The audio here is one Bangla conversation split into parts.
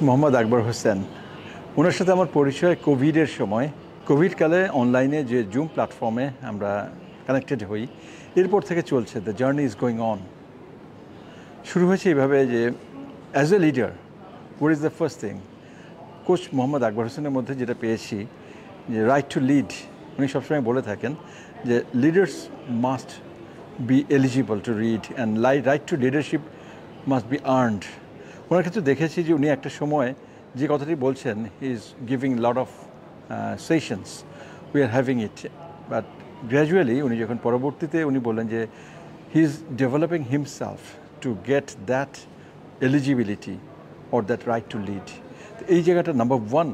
মোহাম্মদ আকবর হোসেন, ওনার সাথে আমার পরিচয় কোভিডের সময়। কোভিডকালে অনলাইনে যে জুম প্ল্যাটফর্মে আমরা কানেক্টেড হই, এরপর থেকে চলছে the journey is going on. শুরু হয়েছে এইভাবে যে as a leader what is the first thing. Coach Mohammad Akbar হোসেনের মধ্যে যেটা পেয়েছি যে রাইট টু লিড, উনি সবসময় বলে থাকেন যে leaders must be eligible to read and write to leadership must be earned. ওনার ক্ষেত্রে দেখেছি যে উনি একটা সময় যে কথাটি বলছেন, he is giving lot of sessions, we are having it, but gradually উনি যখন পরবর্তীতে উনি বললেন যে he is developing himself to get that eligibility or that right to lead. এই জায়গাটা number one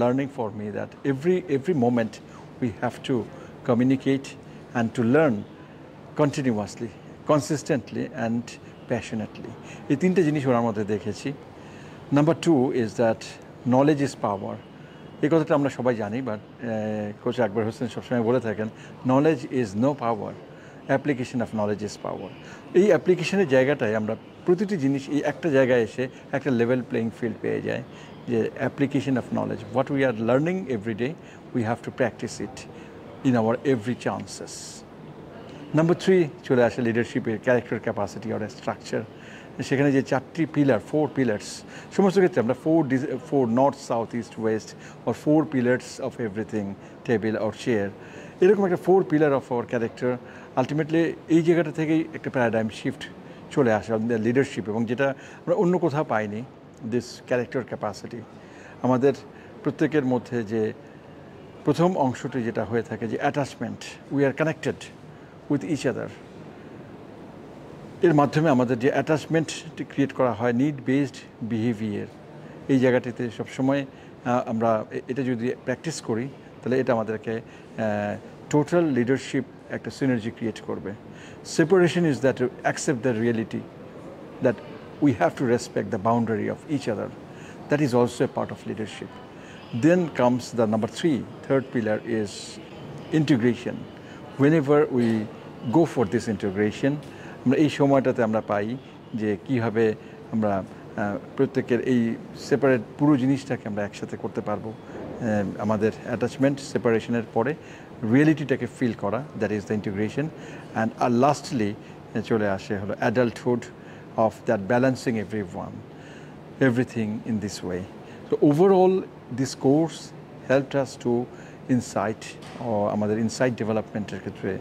learning for me, that every moment we have two communicate and to learn continuously, consistently and passionately. এই তিনটে জিনিস ওনার মধ্যে দেখেছি। Number two is that knowledge is power. এই কথাটা আমরা সবাই জানি, বাট কোচ আকবর হোসেন সবসময় বলে থাকেন knowledge is no power, application of knowledge is power. এই অ্যাপ্লিকেশনের জায়গাটায় আমরা প্রতিটি জিনিস এই একটা জায়গায় এসে একটা লেভেল প্লেইং ফিল্ড পেয়ে যায়, যে application of knowledge, what we are learning every day we have two practice it in our every chances. Number three চলে আসে লিডারশিপের ক্যারেক্টার ক্যাপাসিটি অর স্ট্রাকচার। সেখানে যে চারটি পিলার, ফোর পিলার্স, সমস্ত ক্ষেত্রে আমরা four north south east West or four pillars of everything, table or chair, এরকম একটা four pillar of our character. Ultimately এই জায়গাটা থেকেই একটা প্যারাডাইম শিফট চলে আসে আমাদের লিডারশিপ, এবং যেটা আমরা অন্য কোথাও পাইনি। দিস ক্যারেক্টার ক্যাপাসিটি আমাদের প্রত্যেকের মধ্যে যে প্রথম অংশটি যেটা হয়ে থাকে যে attachment, we are connected with each other. এর মাধ্যমে আমাদের যে অ্যাটাচমেন্টটি ক্রিয়েট করা হয়, নিড বেসড বিহেভিয়ার, এই জায়গাটিতে সবসময় আমরা এটা যদি প্র্যাকটিস করি তাহলে এটা আমাদেরকে টোটাল লিডারশিপ একটা সিনার্জি ক্রিয়েট করবে। Separation is that to accept the reality that we have to respect the boundary of each other, that is also a part of leadership. Then comes the number three, third pillar is integration. Whenever we go for this integration, আমরা এই সময়টাতে আমরা পাই যে কীভাবে আমরা প্রত্যেকের এই সেপারেট পুরো জিনিসটাকে আমরা একসাথে করতে পারবো। আমাদের অ্যাটাচমেন্ট সেপারেশনের পরে রিয়েলিটিটাকে ফিল করা, that is the integration. And আর লাস্টলি চলে আসে হলো adulthood of that balancing everything in this way. So overall, this course helped us to insight, or আমাদের insight development-এর ক্ষেত্রে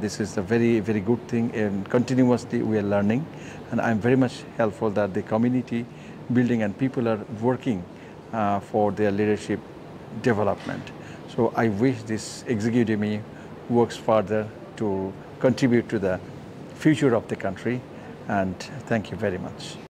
this is a very, very good thing, and continuously we are learning, and I'm very much helpful that the community building and people are working for their leadership development. So I wish this Execudemy works further to contribute to the future of the country, and thank you very much.